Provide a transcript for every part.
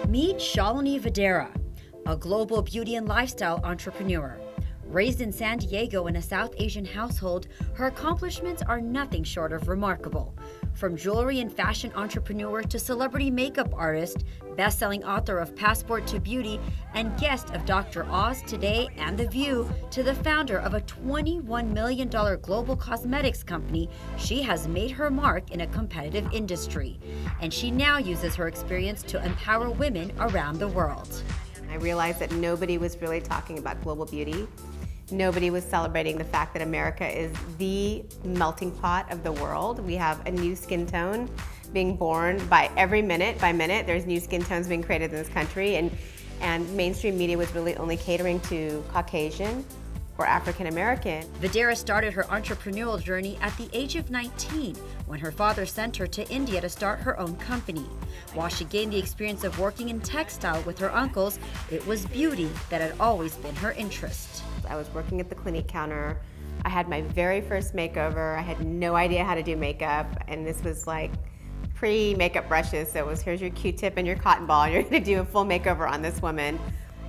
Meet Shalini Vadhera, a global beauty and lifestyle entrepreneur. Raised in San Diego in a South Asian household, her accomplishments are nothing short of remarkable. From jewelry and fashion entrepreneur to celebrity makeup artist, best-selling author of Passport to Beauty, and guest of Dr. Oz Today and The View, to the founder of a $21 million global cosmetics company, she has made her mark in a competitive industry. And she now uses her experience to empower women around the world. I realized that nobody was really talking about global beauty. Nobody was celebrating the fact that America is the melting pot of the world. We have a new skin tone being born by minute. There's new skin tones being created in this country, and mainstream media was really only catering to Caucasian or African American. Vadhera started her entrepreneurial journey at the age of 19 when her father sent her to India to start her own company. While she gained the experience of working in textile with her uncles, it was beauty that had always been her interest. I was working at the clinic counter. I had my very first makeover. I had no idea how to do makeup, and this was like pre-makeup brushes, so it was, here's your Q-tip and your cotton ball, you're gonna do a full makeover on this woman.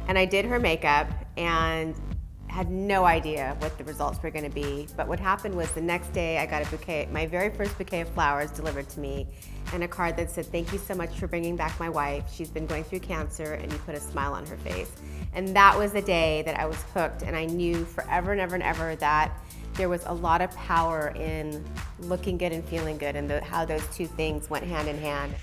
And I did her makeup and had no idea what the results were gonna be. But what happened was the next day I got a bouquet, my very first bouquet of flowers delivered to me, and a card that said, "Thank you so much for bringing back my wife. She's been going through cancer," and you put a smile on her face. And that was the day that I was hooked, and I knew forever and ever and ever that there was a lot of power in looking good and feeling good, and how those two things went hand in hand.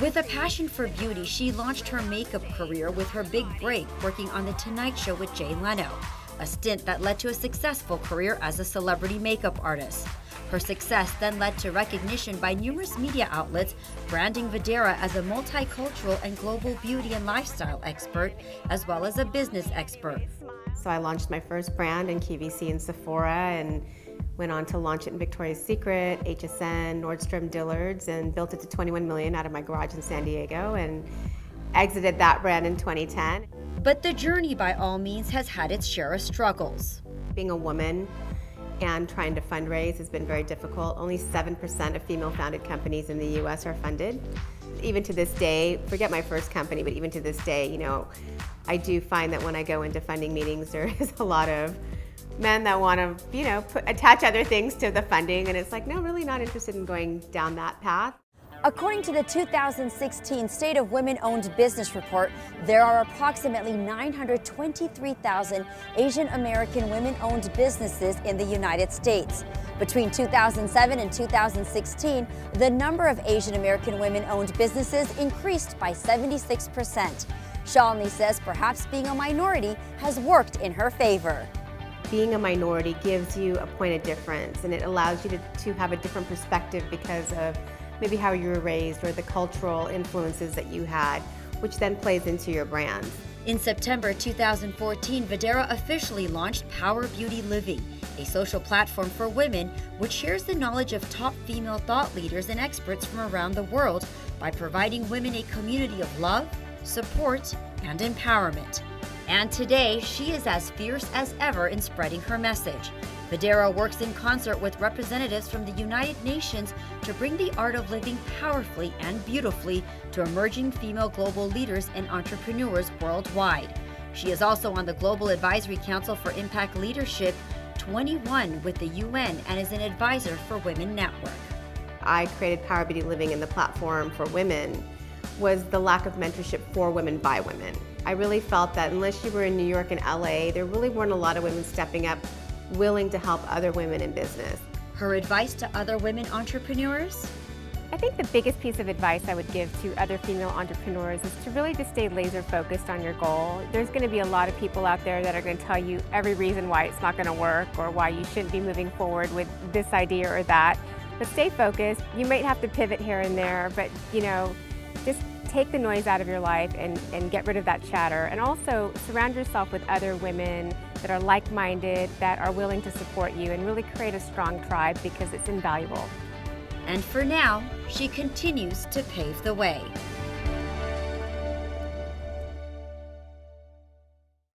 With a passion for beauty, she launched her makeup career with her big break working on The Tonight Show with Jay Leno, a stint that led to a successful career as a celebrity makeup artist. Her success then led to recognition by numerous media outlets, branding Vadhera as a multicultural and global beauty and lifestyle expert, as well as a business expert. So I launched my first brand in QVC and Sephora, and went on to launch it in Victoria's Secret, HSN, Nordstrom, Dillard's, and built it to 21 million out of my garage in San Diego, and exited that brand in 2010. But the journey, by all means, has had its share of struggles. Being a woman and trying to fundraise has been very difficult. Only 7% of female-founded companies in the US are funded. Even to this day, forget my first company, but even to this day, you know, I do find that when I go into funding meetings, there is a lot of men that want to, you know, attach other things to the funding, and it's like, no, really not interested in going down that path. According to the 2016 State of Women-Owned Business Report, there are approximately 923,000 Asian American women-owned businesses in the United States. Between 2007 and 2016, the number of Asian American women-owned businesses increased by 76%. Shalini says perhaps being a minority has worked in her favor. Being a minority gives you a point of difference, and it allows you to have a different perspective because of maybe how you were raised or the cultural influences that you had, which then plays into your brand. In September 2014, Vadhera officially launched Power Beauty Living, a social platform for women which shares the knowledge of top female thought leaders and experts from around the world by providing women a community of love, support, and empowerment. And today, she is as fierce as ever in spreading her message. Vadhera works in concert with representatives from the United Nations to bring the art of living powerfully and beautifully to emerging female global leaders and entrepreneurs worldwide. She is also on the Global Advisory Council for Impact Leadership 21 with the UN and is an advisor for Women Network. I created Power Beauty Living, and the platform for women was the lack of mentorship for women by women. I really felt that unless you were in New York and LA, there really weren't a lot of women stepping up willing to help other women in business. Her advice to other women entrepreneurs? I think the biggest piece of advice I would give to other female entrepreneurs is to really just stay laser focused on your goal. There's going to be a lot of people out there that are going to tell you every reason why it's not going to work or why you shouldn't be moving forward with this idea or that. But stay focused. You might have to pivot here and there, but you know, just take the noise out of your life and get rid of that chatter. And also surround yourself with other women that are like-minded, that are willing to support you, and really create a strong tribe, because it's invaluable. And for now, she continues to pave the way.